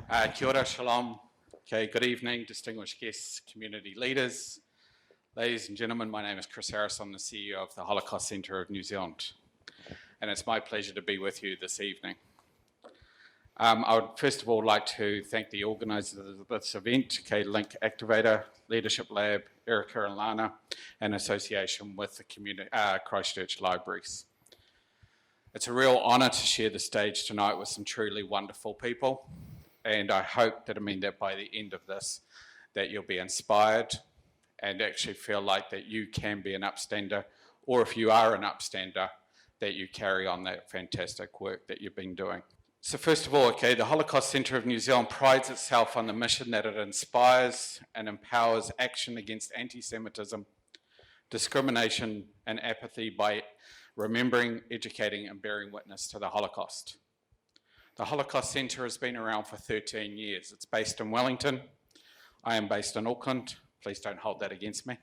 Kia ora, shalom. Okay, good evening, distinguished guests, community leaders. Ladies and gentlemen, my name is Chris Harris. I'm the CEO of the Holocaust Centre of New Zealand. And it's my pleasure to be with you this evening. I would first of all like to thank the organisers of this event, Link Activator, Leadership Lab, Erica and Lana, in association with the Christchurch Libraries. It's a real honour to share the stage tonight with some truly wonderful people. And I hope that by the end of this, that you'll be inspired and actually feel like that you can be an Upstander, or if you are an Upstander, that you carry on that fantastic work that you've been doing. So first of all, the Holocaust Centre of New Zealand prides itself on the mission that it inspires and empowers action against anti-Semitism, discrimination and apathy by remembering, educating and bearing witness to the Holocaust. The Holocaust Centre has been around for 13 years. It's based in Wellington. I am based in Auckland. Please don't hold that against me.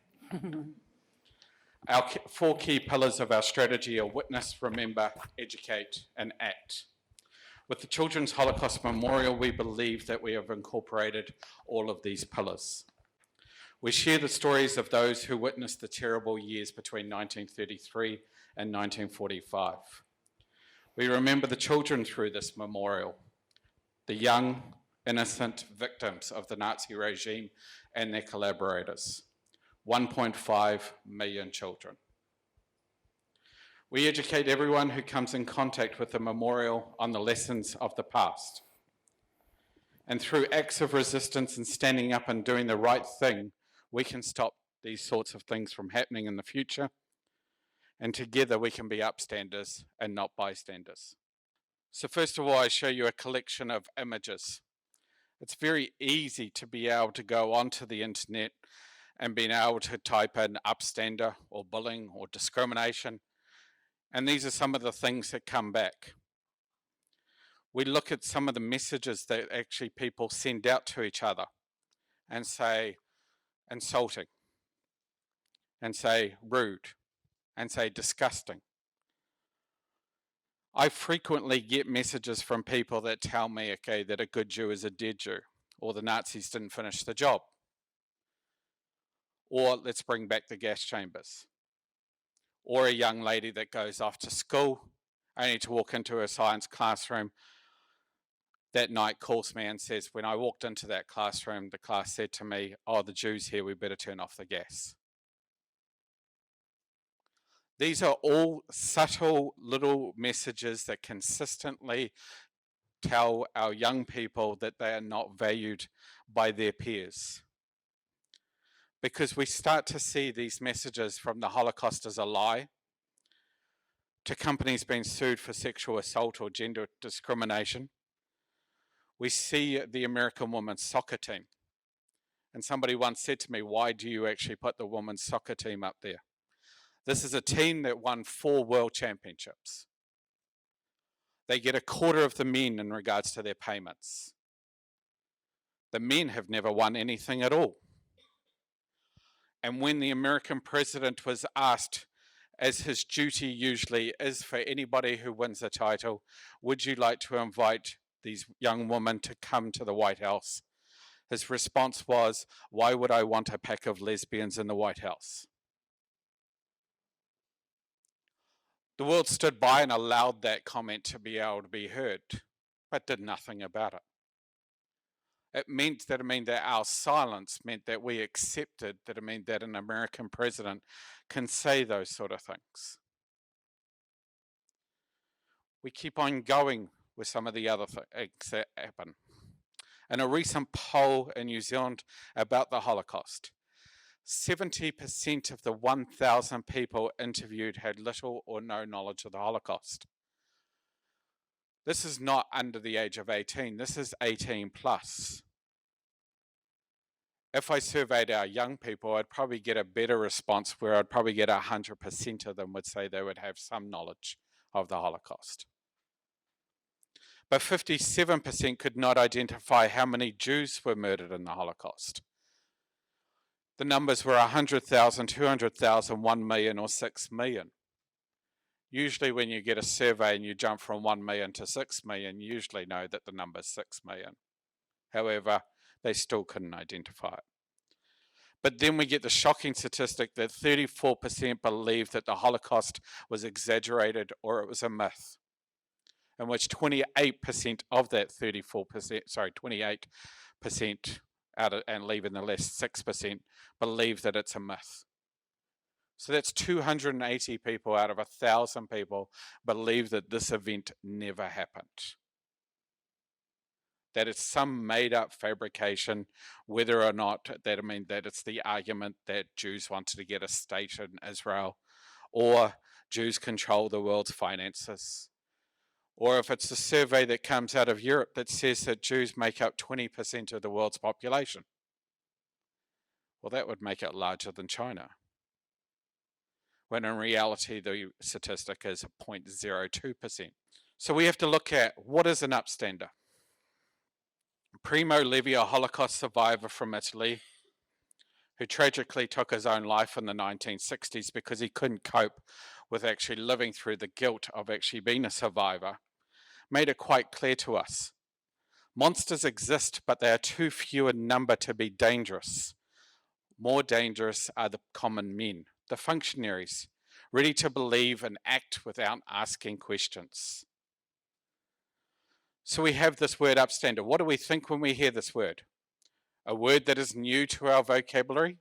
Our 4 key pillars of our strategy are witness, remember, educate and act. With the Children's Holocaust Memorial, we believe that we have incorporated all of these pillars. We share the stories of those who witnessed the terrible years between 1933 and 1945. We remember the children through this memorial, the young, innocent victims of the Nazi regime and their collaborators, 1.5 million children. We educate everyone who comes in contact with the memorial on the lessons of the past. And through acts of resistance and standing up and doing the right thing, we can stop these sorts of things from happening in the future. And together we can be upstanders and not bystanders. So first of all, I show you a collection of images. It's very easy to be able to go onto the internet and being able to type in upstander or bullying or discrimination. And these are some of the things that come back. We look at some of the messages that actually people send out to each other and say insulting, and say rude, and say disgusting. I frequently get messages from people that tell me, that a good Jew is a dead Jew, or the Nazis didn't finish the job, or let's bring back the gas chambers, or a young lady that goes off to school only to walk into her science classroom that night, calls me and says, when I walked into that classroom, the class said to me, oh, the Jews here, we better turn off the gas. These are all subtle little messages that consistently tell our young people that they are not valued by their peers. Because we start to see these messages from the Holocaust as a lie, to companies being sued for sexual assault or gender discrimination. We see the American women's soccer team. And somebody once said to me, why do you actually put the women's soccer team up there? This is a team that won 4 world championships. They get a quarter of the men in regards to their payments. The men have never won anything at all. And when the American president was asked, as his duty usually is for anybody who wins a title, would you like to invite these young women to come to the White House? His response was, why would I want a pack of lesbians in the White House? The world stood by and allowed that comment to be able to be heard, but did nothing about it. It meant that our silence meant that we accepted that that an American president can say those sort of things. We keep on going with some of the other things that happen. In a recent poll in New Zealand about the Holocaust, 70% of the 1,000 people interviewed had little or no knowledge of the Holocaust. This is not under the age of 18, this is 18 plus. If I surveyed our young people, I'd probably get a better response where I'd probably get 100% of them would say they would have some knowledge of the Holocaust. But 57% could not identify how many Jews were murdered in the Holocaust. The numbers were 100,000, 200,000, 1 million or 6 million. Usually when you get a survey and you jump from 1 million to 6 million, you usually know that the number is 6 million. However, they still couldn't identify it. But then we get the shocking statistic that 34% believe that the Holocaust was exaggerated or it was a myth, in which 28% of that 28% and leaving the less 6% believe that it's a myth. So that's 280 people out of 1,000 people believe that this event never happened. That it's some made-up fabrication, whether or not that it's the argument that Jews wanted to get a state in Israel, or Jews control the world's finances, or if it's a survey that comes out of Europe that says that Jews make up 20% of the world's population. Well, that would make it larger than China, when in reality the statistic is 0.02%. So we have to look at what is an upstander. Primo Levi, a Holocaust survivor from Italy, who tragically took his own life in the 1960s because he couldn't cope with actually living through the guilt of actually being a survivor, made it quite clear to us. Monsters exist, but they are too few in number to be dangerous. More dangerous are the common men, the functionaries, ready to believe and act without asking questions. So we have this word upstander. What do we think when we hear this word? A word that is new to our vocabulary?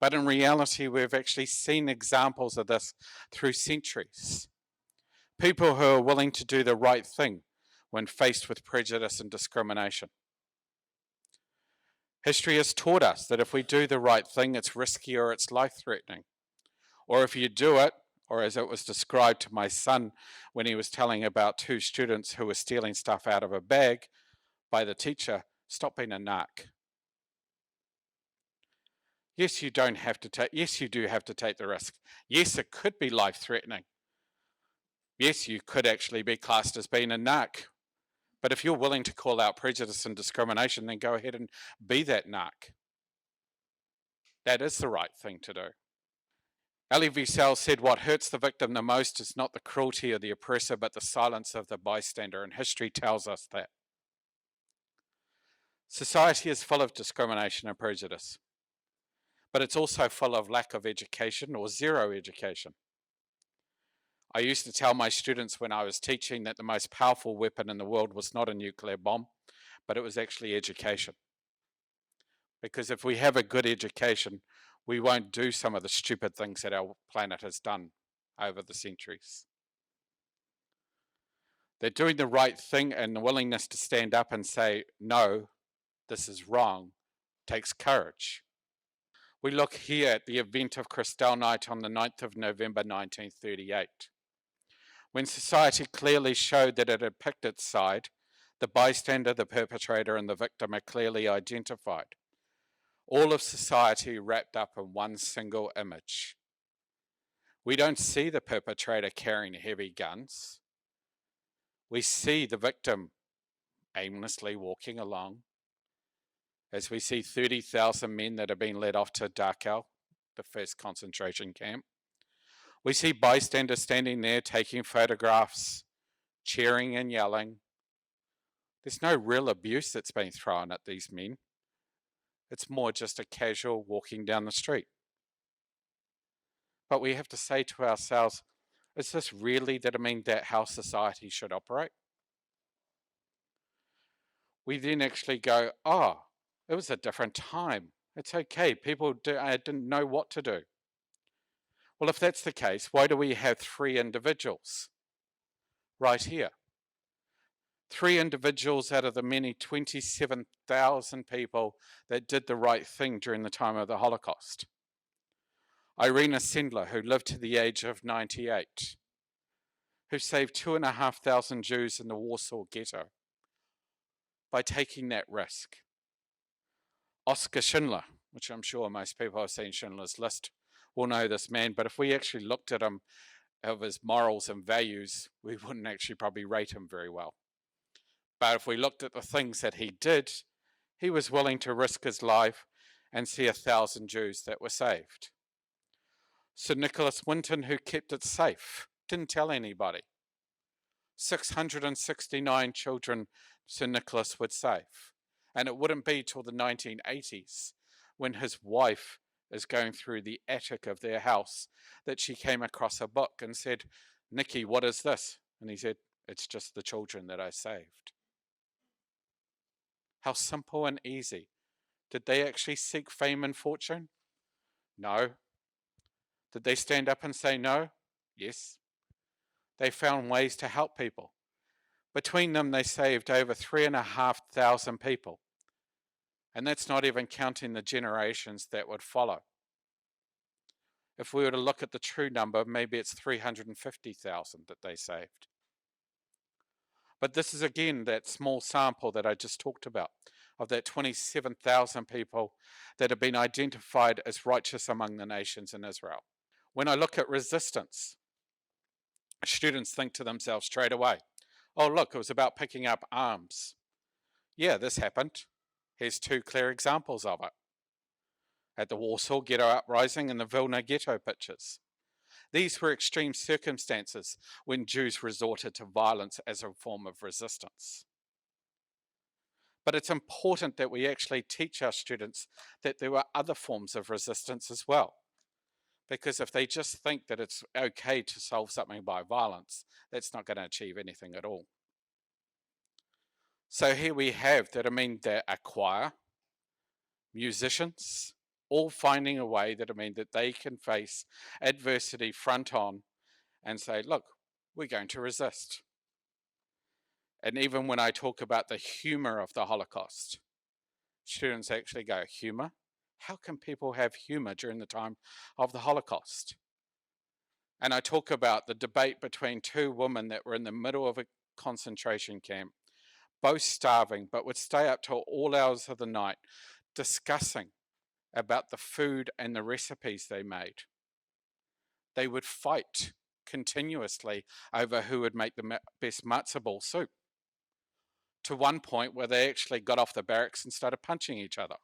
But in reality, we've actually seen examples of this through centuries. People who are willing to do the right thing when faced with prejudice and discrimination. History has taught us that if we do the right thing, it's risky or it's life-threatening. Or if you do it, or as it was described to my son when he was telling about two students who were stealing stuff out of a bag by the teacher, stop being a narc. Yes, you do have to take the risk. Yes, it could be life-threatening. Yes, you could actually be classed as being a narc. But if you're willing to call out prejudice and discrimination, then go ahead and be that narc. That is the right thing to do. Elie Wiesel said, what hurts the victim the most is not the cruelty of the oppressor, but the silence of the bystander, and history tells us that. Society is full of discrimination and prejudice, but it's also full of lack of education or zero education. I used to tell my students when I was teaching that the most powerful weapon in the world was not a nuclear bomb, but it was actually education. Because if we have a good education, we won't do some of the stupid things that our planet has done over the centuries. That doing the right thing and the willingness to stand up and say, no, this is wrong, takes courage. We look here at the event of Kristallnacht on the 9th of November 1938. When society clearly showed that it had picked its side, the bystander, the perpetrator, and the victim are clearly identified. All of society wrapped up in one single image. We don't see the perpetrator carrying heavy guns. We see the victim aimlessly walking along, as we see 30,000 men that have been led off to Dachau, the first concentration camp. We see bystanders standing there taking photographs, cheering and yelling. There's no real abuse that's been thrown at these men. It's more just a casual walking down the street. But we have to say to ourselves, is this really that how society should operate? We then actually go, oh, it was a different time. It's okay. People didn't know what to do. Well, if that's the case, why do we have 3 individuals right here? 3 individuals out of the many 27,000 people that did the right thing during the time of the Holocaust. Irina Sendler, who lived to the age of 98, who saved 2,500 Jews in the Warsaw Ghetto by taking that risk. Oskar Schindler, which I'm sure most people have seen Schindler's List, will know this man, but if we actually looked at him, of his morals and values, we wouldn't actually probably rate him very well. But if we looked at the things that he did, he was willing to risk his life and see 1,000 Jews that were saved. Sir Nicholas Winton, who kept it safe, didn't tell anybody. 669 children Sir Nicholas would save. And it wouldn't be till the 1980s, when his wife is going through the attic of their house, that she came across a book and said, "Nicky, what is this?" And he said, "It's just the children that I saved." How simple and easy. Did they actually seek fame and fortune? No. Did they stand up and say no? Yes. They found ways to help people. Between them, they saved over 3,500 people. And that's not even counting the generations that would follow. If we were to look at the true number, maybe it's 350,000 that they saved. But this is again that small sample that I just talked about, of that 27,000 people that have been identified as righteous among the nations in Israel. When I look at resistance, students think to themselves straight away, oh, look, it was about picking up arms. Yeah, this happened. Here's two clear examples of it. At the Warsaw Ghetto Uprising and the Vilna Ghetto pictures. These were extreme circumstances when Jews resorted to violence as a form of resistance. But it's important that we actually teach our students that there were other forms of resistance as well. Because if they just think that it's okay to solve something by violence, that's not going to achieve anything at all. So here we have that, that a choir, musicians, all finding a way that that they can face adversity front on and say, look, we're going to resist. And even when I talk about the humor of the Holocaust, students actually go, humor? How can people have humor during the time of the Holocaust? And I talk about the debate between two women that were in the middle of a concentration camp, both starving, but would stay up till all hours of the night discussing about the food and the recipes they made. They would fight continuously over who would make the best matzo ball soup, to one point where they actually got off the barracks and started punching each other.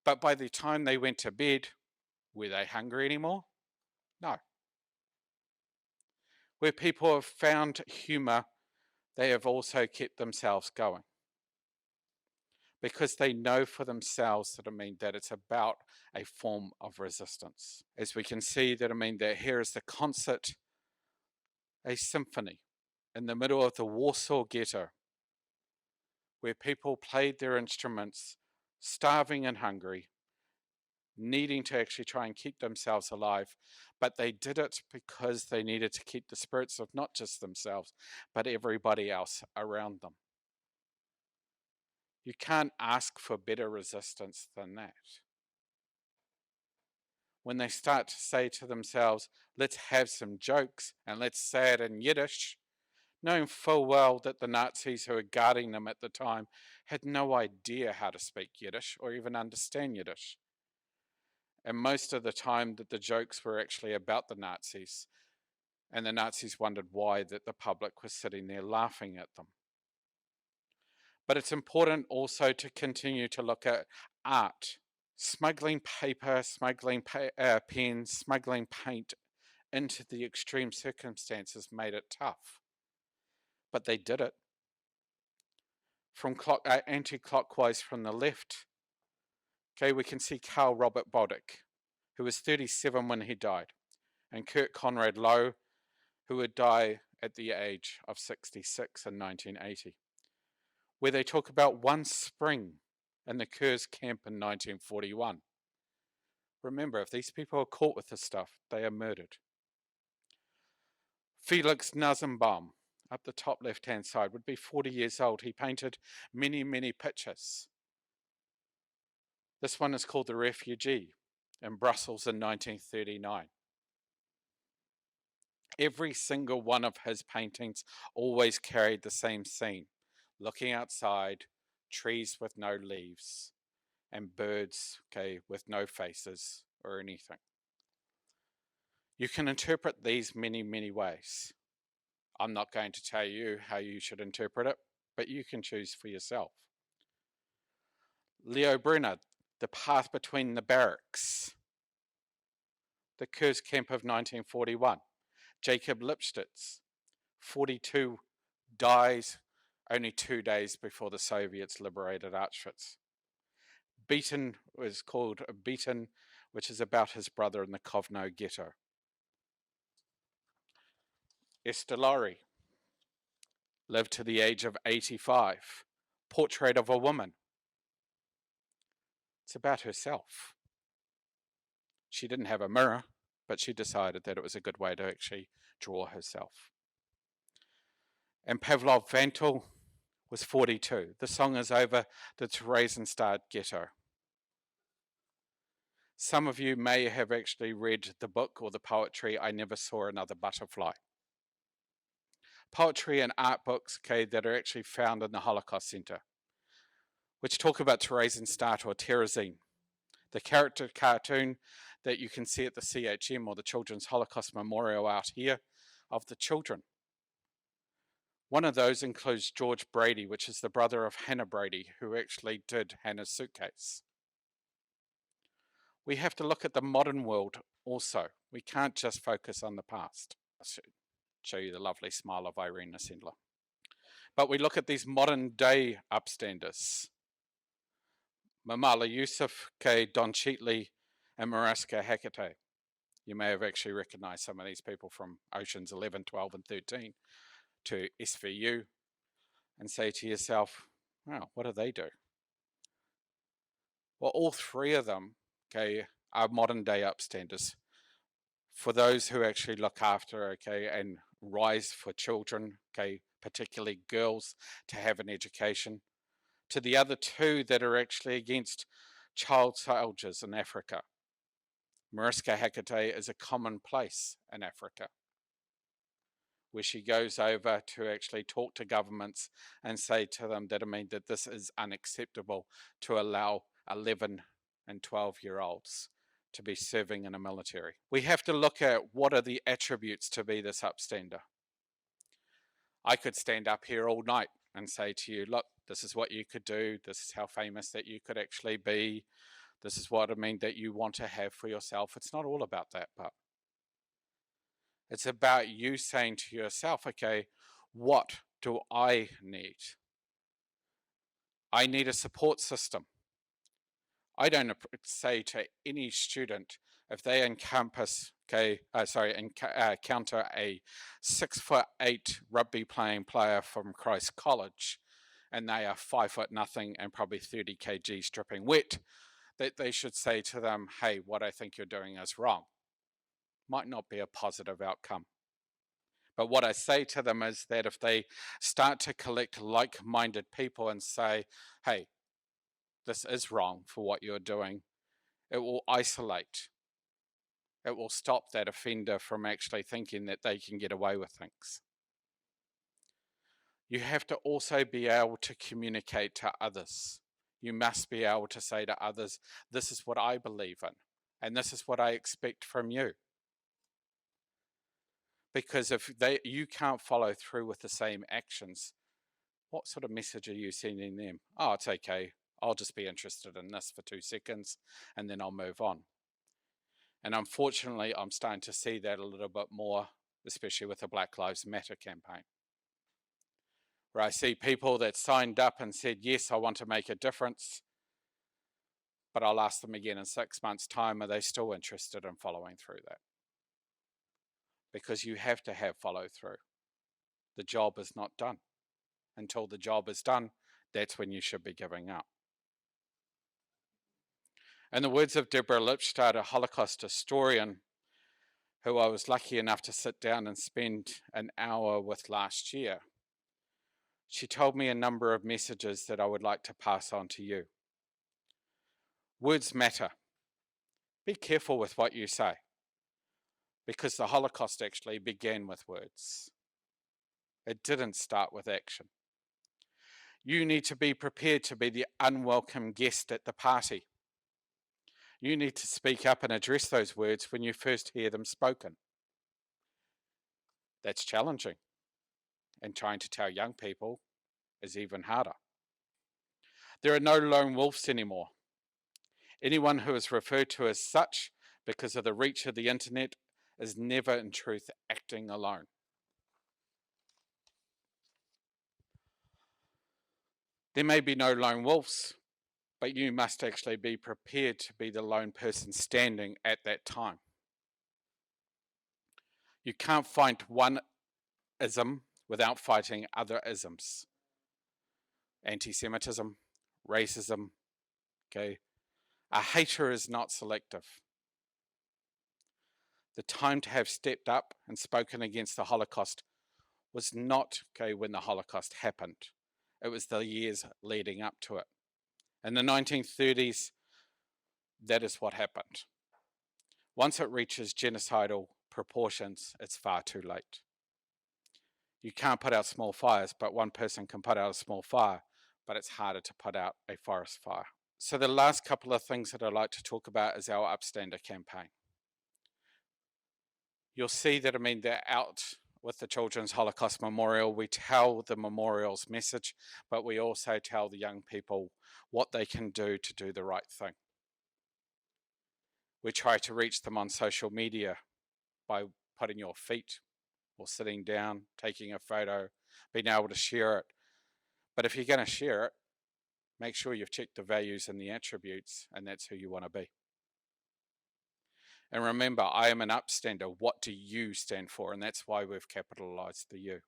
But by the time they went to bed, were they hungry anymore? No. Where people have found humor, they have also kept themselves going. Because they know for themselves that it's about a form of resistance. As we can see that here is the concert, a symphony in the middle of the Warsaw Ghetto, where people played their instruments, starving and hungry, needing to actually try and keep themselves alive, but they did it because they needed to keep the spirits of not just themselves, but everybody else around them. You can't ask for better resistance than that. When they start to say to themselves, let's have some jokes and let's say it in Yiddish, knowing full well that the Nazis who were guarding them at the time had no idea how to speak Yiddish or even understand Yiddish. And most of the time that the jokes were actually about the Nazis, and the Nazis wondered why that the public was sitting there laughing at them. But it's important also to continue to look at art. Smuggling paper, smuggling pens, smuggling paint into the extreme circumstances made it tough. But they did it. From anti-clockwise from the left, okay, we can see Karl Robert Boddick, who was 37 when he died, and Kurt Conrad Lowe, who would die at the age of 66 in 1980, where they talk about one spring in the Kurz camp in 1941. Remember, if these people are caught with this stuff, they are murdered. Felix Nazenbaum, up the top left-hand side, would be 40 years old. He painted many, many pictures. This one is called The Refugee in Brussels in 1939. Every single one of his paintings always carried the same scene. Looking outside, trees with no leaves, and birds, okay, with no faces or anything. You can interpret these many, many ways. I'm not going to tell you how you should interpret it, but you can choose for yourself. Leo Brunner, The Path Between the Barracks. The Kurz Camp of 1941. Jacob Lipschitz, 42 dies only 2 days before the Soviets liberated Auschwitz. Beaten was called Beaten, which is about his brother in the Kovno ghetto. Estelari lived to the age of 85. Portrait of a woman. It's about herself. She didn't have a mirror, but she decided that it was a good way to actually draw herself. And Pavlov Vantel was 42. The song is over the Theresienstadt ghetto. Some of you may have actually read the book or the poetry, I Never Saw Another Butterfly. Poetry and art books, okay, that are actually found in the Holocaust Center, which talk about Theresienstadt or Terezin, the character cartoon that you can see at the CHM or the Children's Holocaust Memorial out here of the children. One of those includes George Brady, which is the brother of Hannah Brady, who actually did Hannah's Suitcase. We have to look at the modern world also. We can't just focus on the past. I'll show you the lovely smile of Irene Assendler. But we look at these modern day upstanders. Mamala Yusuf, Don Cheatley, and Mariska Hargitay. You may have actually recognized some of these people from Oceans 11, 12, and 13 to SVU and say to yourself, wow, what do they do? Well, all three of them, okay, are modern day upstanders. For those who actually look after, okay, and rise for children, okay, particularly girls, to have an education, to the other two that are actually against child soldiers in Africa. Mariska Hargitay is a commonplace in Africa, where she goes over to actually talk to governments and say to them that, that this is unacceptable to allow 11 and 12-year-olds to be serving in a military. We have to look at what are the attributes to be this upstander. I could stand up here all night and say to you, look, this is what you could do. This is how famous that you could actually be. This is what that you want to have for yourself. It's not all about that, but it's about you saying to yourself, okay, what do I need? I need a support system. I don't say to any student, if they encounter a 6'8" rugby playing player from Christ College, and they are 5'0" and probably 30 kgs dripping wet, that they should say to them, hey, what I think you're doing is wrong. Might not be a positive outcome. But what I say to them is that if they start to collect like-minded people and say, hey, this is wrong for what you're doing, it will isolate. It will stop that offender from actually thinking that they can get away with things. You have to also be able to communicate to others. You must be able to say to others, this is what I believe in, and this is what I expect from you. Because if you can't follow through with the same actions, what sort of message are you sending them? Oh, it's okay. I'll just be interested in this for 2 seconds and then I'll move on. And unfortunately, I'm starting to see that a little bit more, especially with the Black Lives Matter campaign, where I see people that signed up and said, yes, I want to make a difference, but I'll ask them again in 6 months' time, are they still interested in following through that? Because you have to have follow through. The job is not done. Until the job is done, that's when you should be giving up. In the words of Deborah Lipstadt, a Holocaust historian who I was lucky enough to sit down and spend an hour with last year, she told me a number of messages that I would like to pass on to you. Words matter. Be careful with what you say, because the Holocaust actually began with words. It didn't start with action. You need to be prepared to be the unwelcome guest at the party. You need to speak up and address those words when you first hear them spoken. That's challenging. And trying to tell young people is even harder. There are no lone wolves anymore. Anyone who is referred to as such because of the reach of the internet is never in truth acting alone. There may be no lone wolves, but you must actually be prepared to be the lone person standing at that time. You can't fight one ism without fighting other isms. Anti-Semitism, racism, okay? A hater is not selective. The time to have stepped up and spoken against the Holocaust was not, okay, when the Holocaust happened. It was the years leading up to it. In the 1930s, that is what happened. Once it reaches genocidal proportions, it's far too late. You can't put out small fires, but one person can put out a small fire, but it's harder to put out a forest fire. So the last couple of things that I'd like to talk about is our Upstander campaign. You'll see that, they're out with the Children's Holocaust Memorial. We tell the memorial's message, but we also tell the young people what they can do to do the right thing. We try to reach them on social media by putting your feet or sitting down, taking a photo, being able to share it. But if you're going to share it, make sure you've checked the values and the attributes, and that's who you want to be. And remember, I am an upstander. What do you stand for? And that's why we've capitalized the U.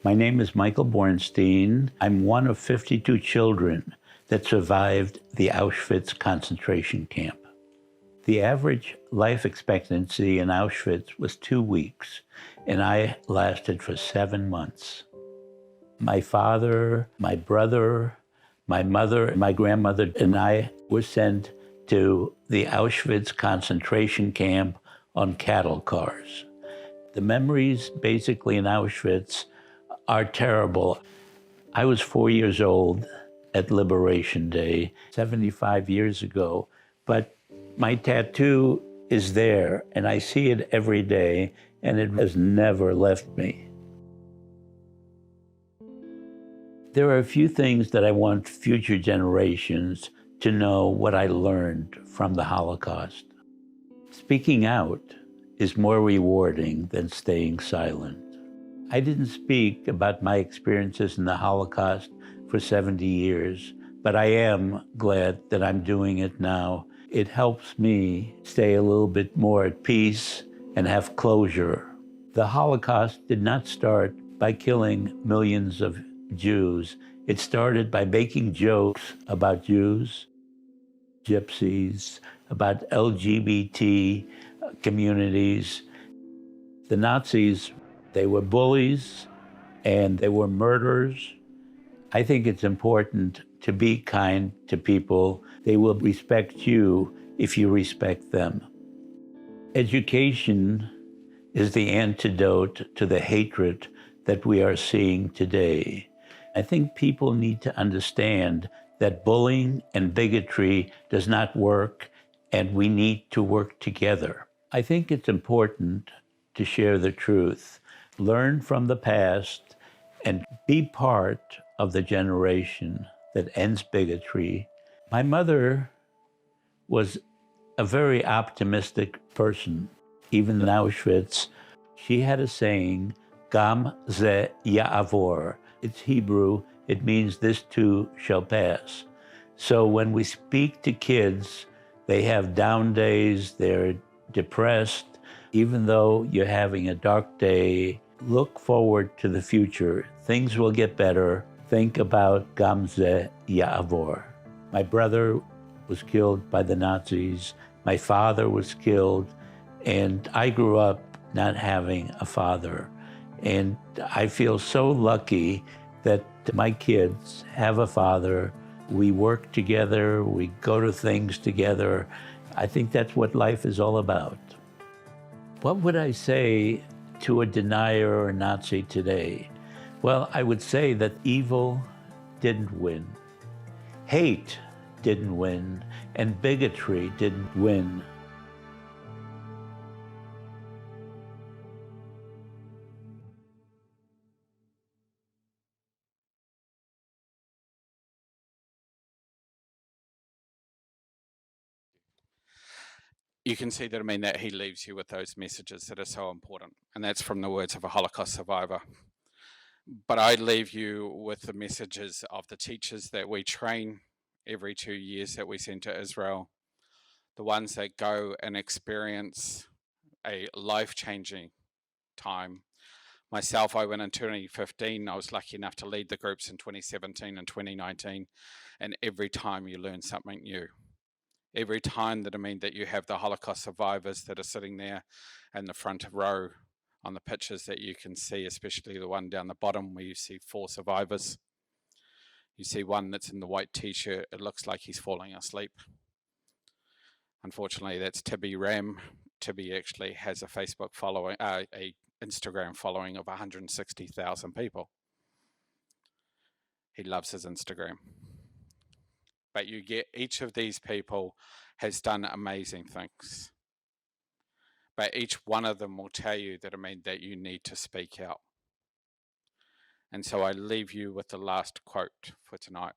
My name is Michael Bornstein. I'm one of 52 children that survived the Auschwitz concentration camp. The average life expectancy in Auschwitz was 2 weeks, and I lasted for 7 months. My father, my brother, my mother, my grandmother, and I were sent to the Auschwitz concentration camp on cattle cars. The memories basically in Auschwitz are terrible. I was 4 years old at Liberation Day, 75 years ago, but my tattoo is there and I see it every day and it has never left me. There are a few things that I want future generations to know what I learned from the Holocaust. Speaking out is more rewarding than staying silent. I didn't speak about my experiences in the Holocaust for 70 years, but I am glad that I'm doing it now. It helps me stay a little bit more at peace and have closure. The Holocaust did not start by killing millions of Jews. It started by making jokes about Jews, gypsies, about LGBT communities. The Nazis, they were bullies and they were murderers. I think it's important to be kind to people. They will respect you if you respect them. Education is the antidote to the hatred that we are seeing today. I think people need to understand that bullying and bigotry does not work, and we need to work together. I think it's important to share the truth, learn from the past, and be part of the generation that ends bigotry. My mother was a very optimistic person. Even in Auschwitz, she had a saying, Gam ze ya'avor. It's Hebrew, it means this too shall pass. So when we speak to kids, they have down days, they're depressed. Even though you're having a dark day, look forward to the future. Things will get better. Think about Gam ze ya'avor. My brother was killed by the Nazis. My father was killed. And I grew up not having a father. And I feel so lucky that my kids have a father. We work together, we go to things together. I think that's what life is all about. What would I say to a denier or a Nazi today? Well, I would say that evil didn't win. Hate didn't win, and bigotry didn't win. You can see that, that he leaves you with those messages that are so important. And that's from the words of a Holocaust survivor. But I leave you with the messages of the teachers that we train every 2 years that we send to Israel, the ones that go and experience a life-changing time. Myself, I went in 2015. I was lucky enough to lead the groups in 2017 and 2019. And every time you learn something new. Every time that you have the Holocaust survivors that are sitting there in the front row on the pictures that you can see, especially the one down the bottom where you see 4 survivors. You see one that's in the white t-shirt. It looks like he's falling asleep. Unfortunately, that's Tibby Ram. Tibby actually has a Facebook following, a Instagram following of 160,000 people. He loves his Instagram. But you get each of these people has done amazing things. But each one of them will tell you that you need to speak out. And so I leave you with the last quote for tonight.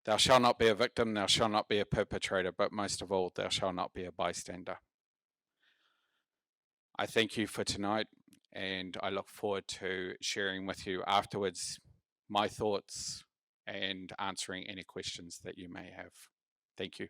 Thou shalt not be a victim, thou shalt not be a perpetrator, but most of all, thou shalt not be a bystander. I thank you for tonight, and I look forward to sharing with you afterwards my thoughts and answering any questions that you may have. Thank you.